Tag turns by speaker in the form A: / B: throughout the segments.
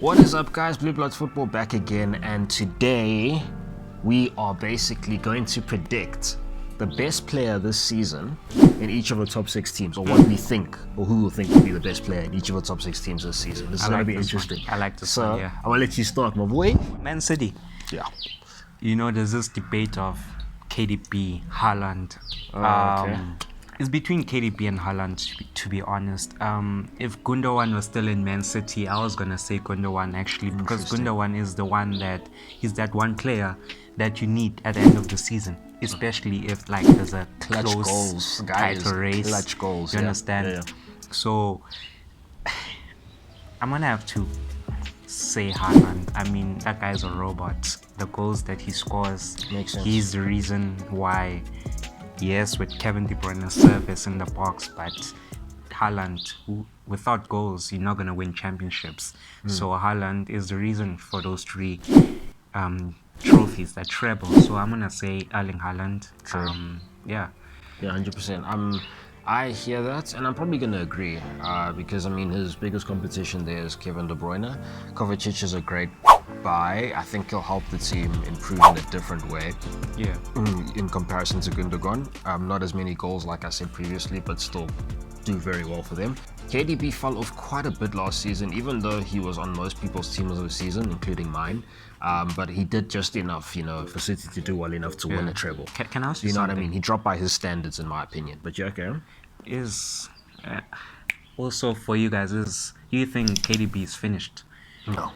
A: What is up, guys? Blue Bloods Football back again, and today we are basically going to predict the best player this season in each of the top 6 teams, or what we think, or who will think will be the best player in each of the top 6 teams this season. This is going to be interesting.
B: I like this
A: So
B: one, yeah.
A: I will let you start, my boy.
B: Man City.
A: Yeah.
B: You know, there's this debate of KDB, Haaland.
A: Okay.
B: It's between KDB and Haaland, to be honest. If Gundogan was still in Man City, I was going to say Gundogan actually, because Gundogan is the one he's that one player that you need at the end of the season, especially if like there's a
A: Clutch
B: close
A: goals, guys.
B: title race.
A: Clutch goals.
B: You
A: Yeah.
B: understand?
A: Yeah.
B: So I'm going to have to say Haaland. I mean, that guy's a robot. The goals that he scores,
A: Makes sense.
B: he's the reason why. Yes, with Kevin De Bruyne's service in the box, but Haaland, without goals, you're not going to win championships. So Haaland is the reason for those 3 trophies, that treble. So I'm going to say Erling Haaland. Yeah.
A: Yeah, 100%. I hear that, and I'm probably going to agree because, I mean, his biggest competition there is Kevin De Bruyne. Kovacic is a great buy. I think he'll help the team improve in a different way.
B: Yeah.
A: In comparison to Gundogan. Not as many goals, like I said previously, but still do very well for them. KDB fell off quite a bit last season, even though he was on most people's teams of the season, including mine. But he did just enough, for City to do well enough to win a treble.
B: Can I ask you
A: You know what I
B: something?
A: mean? He dropped by his standards, in my opinion. But yeah, okay.
B: Also for you guys, do you think KDB is finished?
A: No,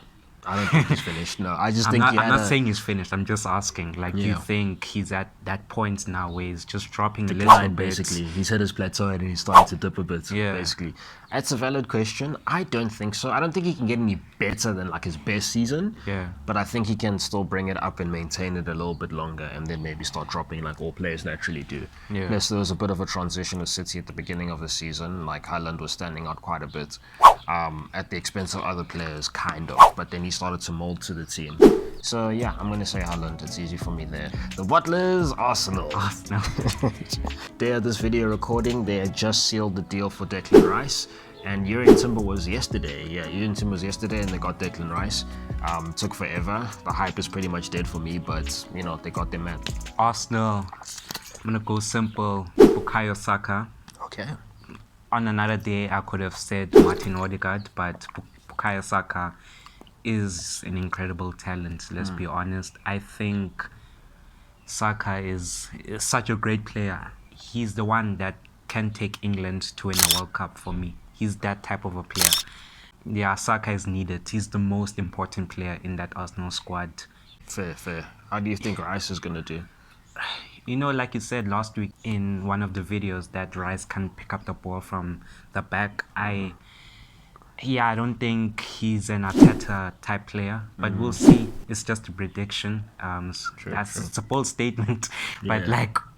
A: I don't think he's finished. No, I just
B: I'm
A: think
B: not saying he's finished. I'm just asking. Like, do you
A: Yeah.
B: think he's at that point now where he's just dropping a little
A: decline,
B: bit?
A: basically. He's hit his plateau and he's starting to dip a bit,
B: Yeah.
A: basically. It's a valid question. I don't think so. I don't think he can get any better than like his best season.
B: Yeah.
A: But I think he can still bring it up and maintain it a little bit longer, and then maybe start dropping like all players naturally do.
B: Yeah.
A: Plus, there was a bit of a transition with City at the beginning of the season. Like, Haaland was standing out quite a bit at the expense of other players, kind of. But then he started to mold to the team. So yeah, I'm going to say Haaland. It's easy for me there. The Butlers, Arsenal.
B: Arsenal.
A: Day of this video recording, they had just sealed the deal for Declan Rice, and Jurgen Timber was yesterday. Yeah, Jurgen Timber was yesterday, and they got Declan Rice. Took forever. The hype is pretty much dead for me, but they got their man.
B: Arsenal. I'm gonna go simple. Bukayo Saka.
A: Okay.
B: On another day, I could have said Martin Odegaard, but Bukayo Saka is an incredible talent. Let's be honest. I think Saka is such a great player. He's the one that can take England to win a World Cup for me. He's that type of a player. Yeah, Saka is needed. He's the most important player in that Arsenal squad.
A: Fair. How do you think Rice is going to do?
B: Like you said last week in one of the videos, that Rice can pick up the ball from the back. I don't think he's an Arteta type player, but we'll see. It's just a prediction. It's a bold statement, but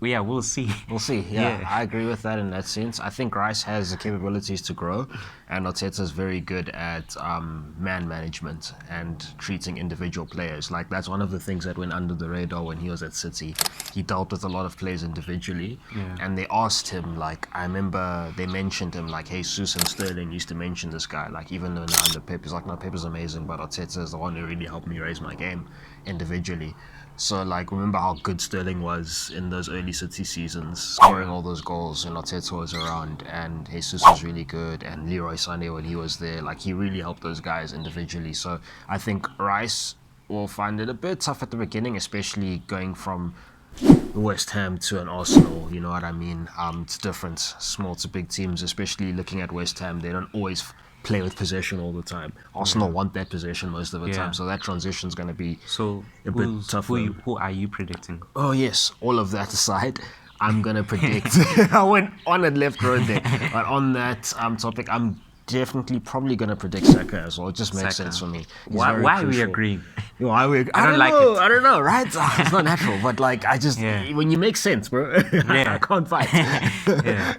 B: we'll see.
A: We'll see. Yeah, I agree with that in that sense. I think Rice has the capabilities to grow, and Arteta is very good at man management and treating individual players. Like, that's one of the things that went under the radar when he was at City. He dealt with a lot of players individually, and they asked him, like, I remember they mentioned him, like, Jesus and Sterling used to mention this guy. Like, even though now under Pep, he's like, no, Pep is amazing, but Arteta is the one who really helped me raise my game individually. So, like, remember how good Sterling was in those early City seasons, scoring all those goals, and Arteta was around, and Jesus was really good, and Leroy Sané when he was there. Like, he really helped those guys individually. So I think Rice will find it a bit tough at the beginning, especially going from West Ham to an Arsenal, you know what I mean? It's different, small to big teams, especially looking at West Ham. They don't always play with possession all the time. Arsenal want that possession most of the time, so that transition is going to be a bit tough.
B: Who are you predicting?
A: Oh yes, all of that aside, I'm going to predict. I went on and left road there, but on that topic, I'm definitely probably going to predict Saka as well. It just makes sense for me.
B: Why are we agreeing?
A: I don't
B: like
A: know.
B: it.
A: I don't know, right? It's not natural, but like, I just, when you make sense, bro, I can't fight.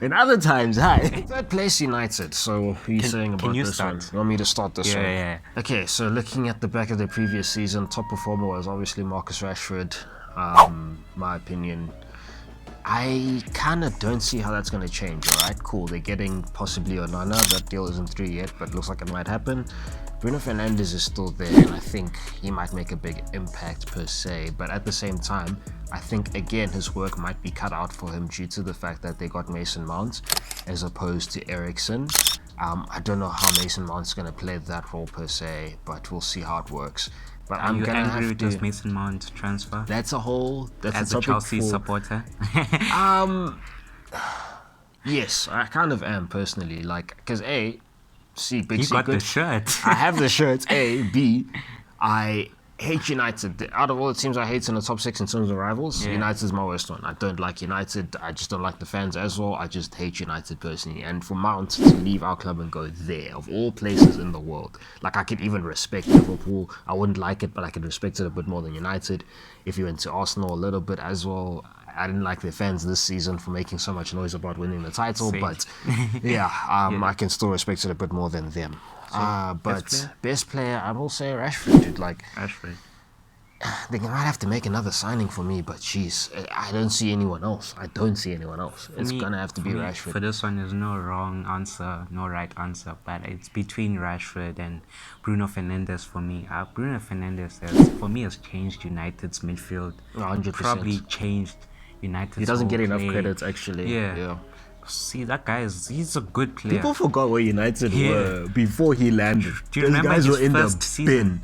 A: And other times, hi. Third place United. So what are you saying about
B: you
A: this
B: start?
A: one? You want me to start this one?
B: Yeah.
A: Okay, so looking at the back of the previous season, top performer was obviously Marcus Rashford. My opinion. I kind of don't see how that's going to change, alright? Cool, they're getting possibly Onana. That deal isn't through yet, but looks like it might happen. Bruno Fernandes is still there, and I think he might make a big impact per se. But at the same time, I think again his work might be cut out for him due to the fact that they got Mason Mount as opposed to Eriksen. I don't know how Mason Mount's going to play that role per se, but we'll see how it works. But
B: Are
A: I'm
B: you
A: gonna
B: angry
A: have
B: with
A: to.
B: this Mason Mount transfer?
A: That's a
B: As a
A: topic
B: Chelsea
A: for.
B: supporter.
A: Yes, I kind of am personally, like, because big
B: You
A: secret.
B: got the shirt.
A: I have the shirts. B, I hate United. Out of all the teams I hate in the top 6 in terms of rivals,
B: Yeah.
A: United's my worst one. I don't like United. I just don't like the fans as well. I just hate United personally. And for Mount to leave our club and go there, of all places in the world, like I could even respect Liverpool. I wouldn't like it, but I could respect it a bit more than United. If you went to Arsenal a little bit as well, I didn't like their fans this season for making so much noise about winning the title,
B: Same.
A: but I can still respect it a bit more than them. But best player, I will say Rashford, dude. Like,
B: Rashford.
A: they might have to make another signing for me, but jeez, I don't see anyone else. It's gonna have to be Rashford.
B: For this one, there's no wrong answer, no right answer, but it's between Rashford and Bruno Fernandes for me. Bruno Fernandes has changed United's midfield.
A: 100%.
B: Probably changed United's.
A: He doesn't get enough
B: play.
A: credit, actually.
B: Yeah. See, that guy he's a good player.
A: People forgot where United were before he landed.
B: Do you
A: Those
B: remember
A: guys
B: his
A: were in
B: first
A: the
B: season?
A: bin.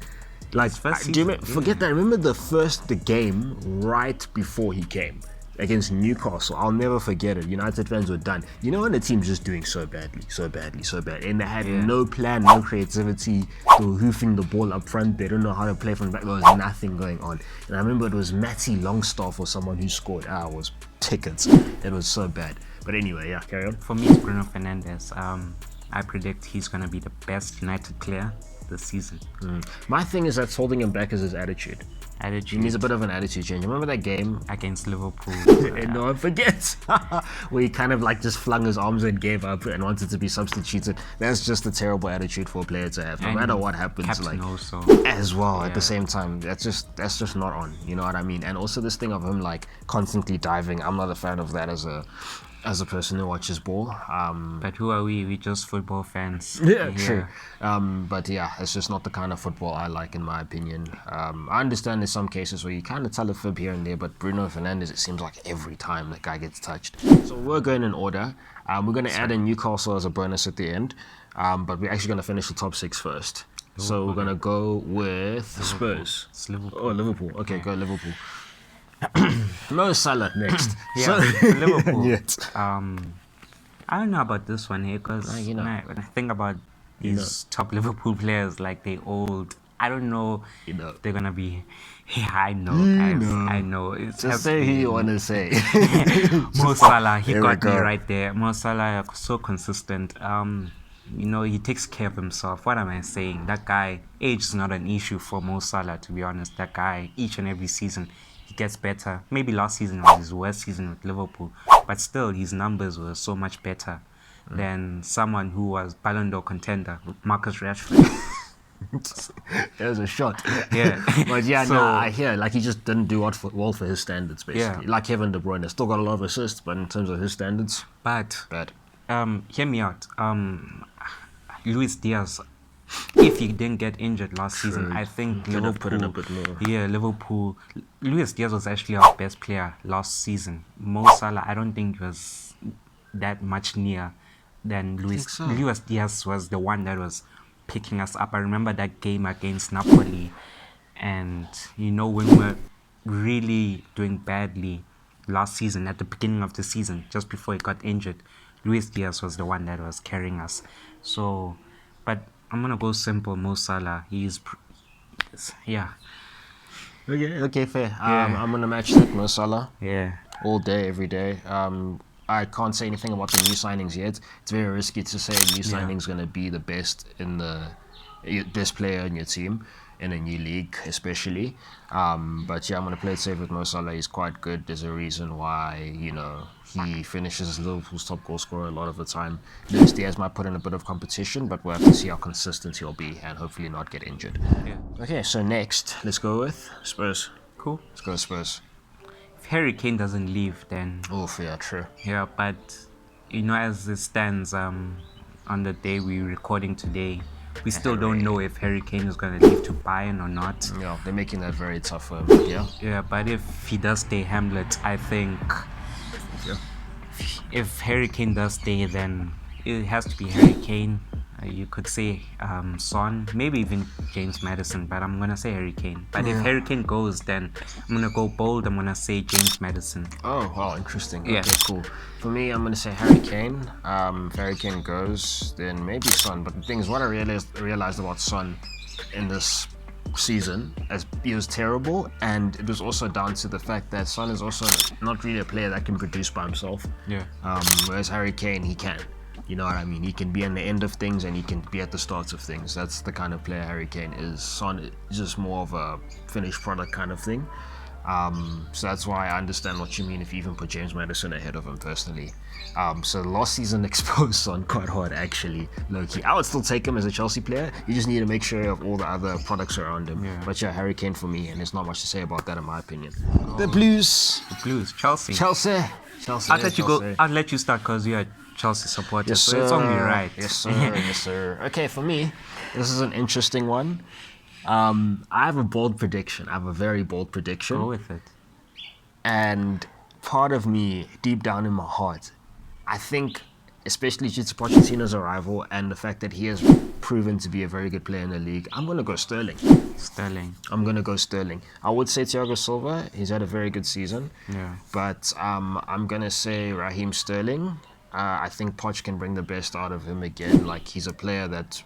A: Like,
B: first
A: do you
B: season,
A: forget that? Remember the game right before he came against Newcastle. I'll never forget it. United fans were done. You know when the team's just doing so badly, and they had no plan, no creativity. They were hoofing the ball up front. They don't know how to play from the back. There was nothing going on. And I remember it was Matty Longstaff or someone who scored. It was tickets. It was so bad. But anyway, yeah, carry on.
B: For me, it's Bruno Fernandes. I predict he's gonna be the best United player this season.
A: My thing is that's holding him back is his attitude. He needs a bit of an attitude change. Remember that game?
B: Against Liverpool.
A: And no one forgets. Where he kind of like just flung his arms and gave up and wanted to be substituted. That's just a terrible attitude for a player to have. No
B: And
A: matter what happens,
B: captain
A: like
B: also.
A: as well at the same time. That's just not on. You know what I mean? And also this thing of him like constantly diving. I'm not a fan of that as a person who watches ball.
B: But who are we? We're just football fans.
A: True. But yeah, it's just not the kind of football I like, in my opinion. I understand there's some cases where you kind of tell a fib here and there, but Bruno Fernandes, it seems like every time the guy gets touched. So we're going in order. We're going to add in Newcastle as a bonus at the end, but we're actually going to finish the top 6 first. So we're going to go with Spurs.
B: It's Liverpool.
A: Oh, Liverpool. Okay, go Liverpool. Mo Salah next.
B: Yeah,
A: So-
B: Liverpool.
A: Yes.
B: I don't know about this one here because
A: you know.
B: when I think about these top Liverpool players, like they old. I don't know.
A: You know.
B: They're gonna be. Yeah, I know, guys.
A: know.
B: I know. It's
A: Just say who you want to say.
B: Mo Salah, he
A: Here we
B: got me
A: go.
B: right there. Mo Salah, so consistent. He takes care of himself. What am I saying? That guy, age is not an issue for Mo Salah, to be honest. That guy, each and every season, he gets better. Maybe last season was his worst season with Liverpool, but still, his numbers were so much better than someone who was Ballon d'Or contender, Marcus Rashford.
A: It was a shot.
B: Yeah.
A: But yeah,
B: So-
A: no, I hear like he just didn't do well for his standards, basically.
B: Yeah.
A: Like Kevin De Bruyne, still got a lot of assists, but in terms of his standards,
B: But
A: bad.
B: hear me out. Luis Diaz, if he didn't get injured last season, I think
A: Could have
B: Liverpool.
A: put in a bit more.
B: Yeah, Liverpool. Luis Diaz was actually our best player last season. Mo Salah, I don't think was that much near than Luis.
A: so.
B: Luis Diaz was the one that was picking us up. I remember that game against Napoli, and when we're really doing badly last season at the beginning of the season, just before he got injured, Luis Diaz was the one that was carrying us. So, but I'm gonna go simple. Mo Salah,
A: Okay, fair.
B: Yeah.
A: I'm gonna match that Mo Salah
B: yeah.
A: all day, every day. I can't say anything about the new signings yet. It's very risky to say a new signing's gonna be the best best player in your team in a new league, especially. But yeah, I'm gonna play it safe with Mo Salah. He's quite good. There's a reason why he finishes as Liverpool's top goal scorer a lot of the time. Luis Diaz might put in a bit of competition, but we'll have to see how consistent he'll be and hopefully not get injured.
B: Yeah.
A: Okay, so next, let's go with Spurs.
B: Cool.
A: Let's go with Spurs.
B: If Harry Kane doesn't leave, then
A: Oh, yeah, true.
B: yeah. But as it stands, on the day we're recording today, We still don't know if Harry Kane is going to leave to Bayern or not.
A: Yeah, they're making that very tough for him. Yeah.
B: Yeah, but if he does stay Hamlet, I think if Harry Kane does stay, then it has to be Harry Kane. You could say Son, maybe even James Maddison, but I'm gonna say Harry Kane. But if Harry Kane goes, then I'm gonna go bold. I'm gonna say James Maddison.
A: Oh, wow, interesting.
B: Yeah.
A: Okay, cool. For me, I'm gonna say Harry Kane. If Harry Kane goes, then maybe Son. But the thing is, what I realized about Son in this season, as he was terrible, and it was also down to the fact that Son is also not really a player that can produce by himself.
B: Yeah.
A: Whereas Harry Kane, he can. You know what I mean? He can be on the end of things and he can be at the start of things. That's the kind of player Harry Kane is. Son is just more of a finished product kind of thing. So that's why I understand what you mean if you even put James Maddison ahead of him personally. So last season exposed Son quite hard actually, low-key. I would still take him as a Chelsea player. You just need to make sure you have all the other products around him.
B: Yeah.
A: But yeah, Harry Kane for me, and there's not much to say about that in my opinion. The Blues.
B: Chelsea. I'll let you start because you're a Chelsea supporter,
A: Yes,
B: so it's only right.
A: Yes, sir. Yes, sir. Okay, for me, this is an interesting one. I have a bold prediction. I have a very bold prediction.
B: Go with it.
A: And part of me, deep down in my heart, I think, especially due to Pochettino's arrival and the fact that he has proven to be a very good player in the league, I'm going to go Sterling. I'm going to go Sterling. I would say Thiago Silva. He's had a very good season.
B: Yeah.
A: But I'm going to say Raheem Sterling. I think Poch can bring the best out of him again. Like, he's a player that's,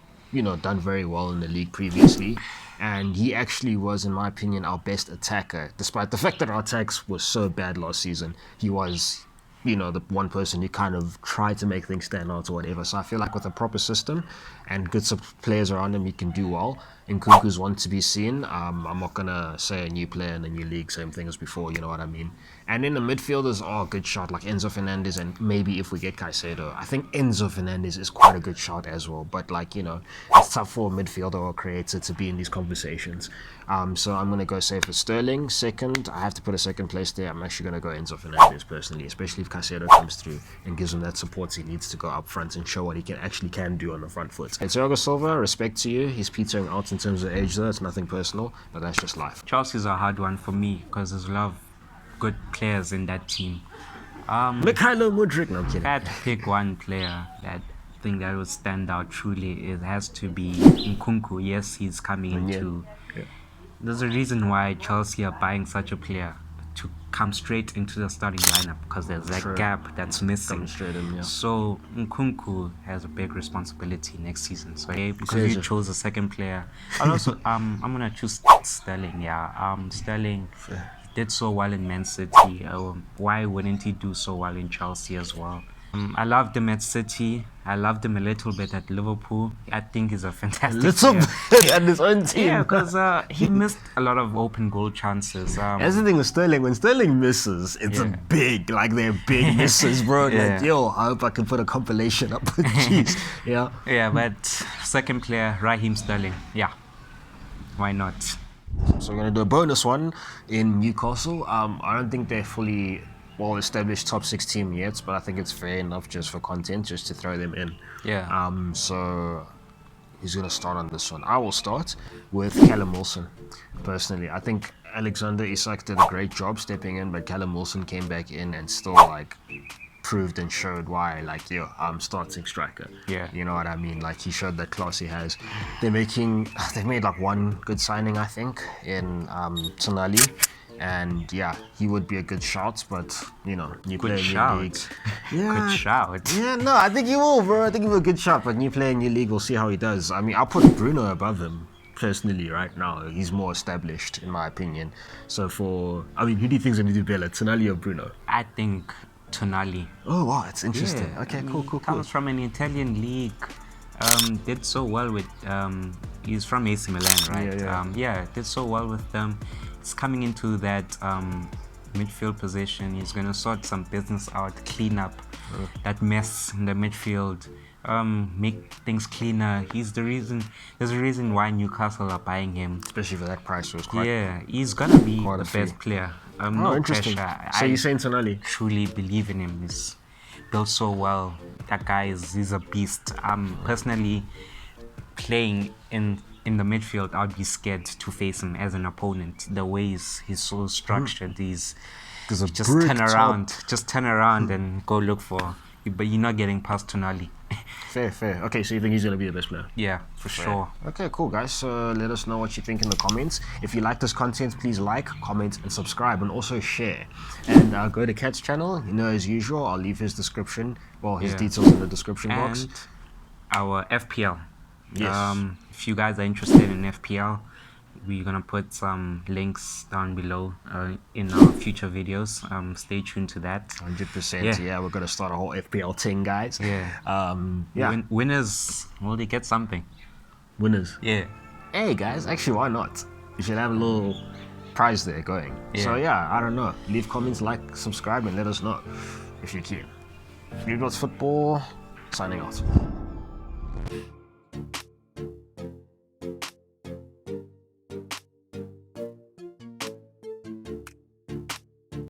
A: done very well in the league previously. And he actually was, in my opinion, our best attacker. Despite the fact that our attacks were so bad last season, he was, the one person who kind of tried to make things stand out or whatever. So I feel like with a proper system and good players around him, he can do well. Nkunku's one to be seen. I'm not going to say a new player in the new league, same thing as before, you know what I mean? And then the midfielders are a good shot, like Enzo Fernandez, and maybe if we get Caicedo. I think Enzo Fernandez is quite a good shot as well. But, it's tough for a midfielder or a creator to be in these conversations. So I'm going to go say for Sterling. Second, I have to put a second place there. I'm actually going to go Enzo Fernandez personally, especially if Caicedo comes through and gives him that support he needs to go up front and show what he can do on the front foot. And Thiago Silva, respect to you. He's petering out in terms of age though. It's nothing personal, but that's just life.
B: Chelsea's a hard one for me because there's a lot of good players in that team.
A: Mikhailo Mudryk, no, I'm kidding.
B: If I had to pick one player that I think that would stand out truly, it has to be Nkunku. Yes, he's coming into...
A: Yeah.
B: There's a reason why Chelsea are buying such a player to come straight into the starting lineup because there's that gap that's missing. So Nkunku has a big responsibility next season. So because you chose a second player, I'll also I'm gonna choose Sterling. Yeah, Sterling did so well in Man City. Why wouldn't he do so well in Chelsea as well? I loved him at City. I loved him a little bit at Liverpool. I think he's a fantastic player.
A: At his own team.
B: Yeah, because he missed a lot of open goal chances.
A: That's the thing with Sterling. When Sterling misses, it's a big, they're big misses, bro. Like, yo, I hope I can put a compilation up. Jeez. Yeah.
B: Yeah, but second player, Raheem Sterling. Yeah. Why not?
A: So we're going to do a bonus one in Newcastle. I don't think they're fully well-established top 6 team yet, but I think it's fair enough just for content, just to throw them in.
B: Yeah.
A: So who's going to start on this one? I will start with Callum Wilson, personally. I think Alexander Isak did a great job stepping in, but Callum Wilson came back in and still, proved and showed why, I'm starting striker.
B: Yeah.
A: You know what I mean? He showed that class he has. They've made one good signing, I think, in Tonali. And yeah, he would be a good shout, but new player in new league.
B: Yeah, good shout.
A: Yeah, no, I think he will, bro. I think he will a good shot, but new player in new league, we'll see how he does. I mean, I'll put Bruno above him personally right now. He's more established, in my opinion. So who do you think is going to do better, Tonali or Bruno?
B: I think Tonali.
A: Oh wow, that's interesting.
B: Yeah,
A: okay, cool.
B: Comes from an Italian league. Did so well with. He's from AC Milan, right?
A: Yeah.
B: Did so well with them. He's coming into that midfield position. He's going to sort some business out, clean up that mess in the midfield, make things cleaner. There's a reason why Newcastle are buying him.
A: Especially for that price, was quite.
B: Yeah, he's going to be the best player. No
A: interesting.
B: pressure.
A: So you're saying Tonali?
B: Truly believe in him. He's built so well. That guy he's a beast. Personally, playing in the midfield, I'd be scared to face him as an opponent. The way he's so structured, he's just turn around and go look for. But you're not getting past Tonali.
A: Fair. Okay, so you think he's going to be the best player?
B: Yeah, for sure.
A: Okay, cool, guys. So let us know what you think in the comments. If you like this content, please like, comment, and subscribe, and also share. And go to Kat's channel. As usual, I'll leave his description, his details in the description box.
B: And our FPL.
A: Yes.
B: If you guys are interested in FPL, we're gonna put some links down below in our future videos. Stay tuned to that.
A: 100%. Yeah, we're gonna start a whole FPL thing, guys.
B: Yeah. Winners, well, they get something.
A: Winners.
B: Yeah.
A: Hey, guys. Actually, why not? You should have a little prize there going.
B: Yeah.
A: So yeah, I don't know. Leave comments, like, subscribe, and let us know if you're keen. Eagles Football, signing out.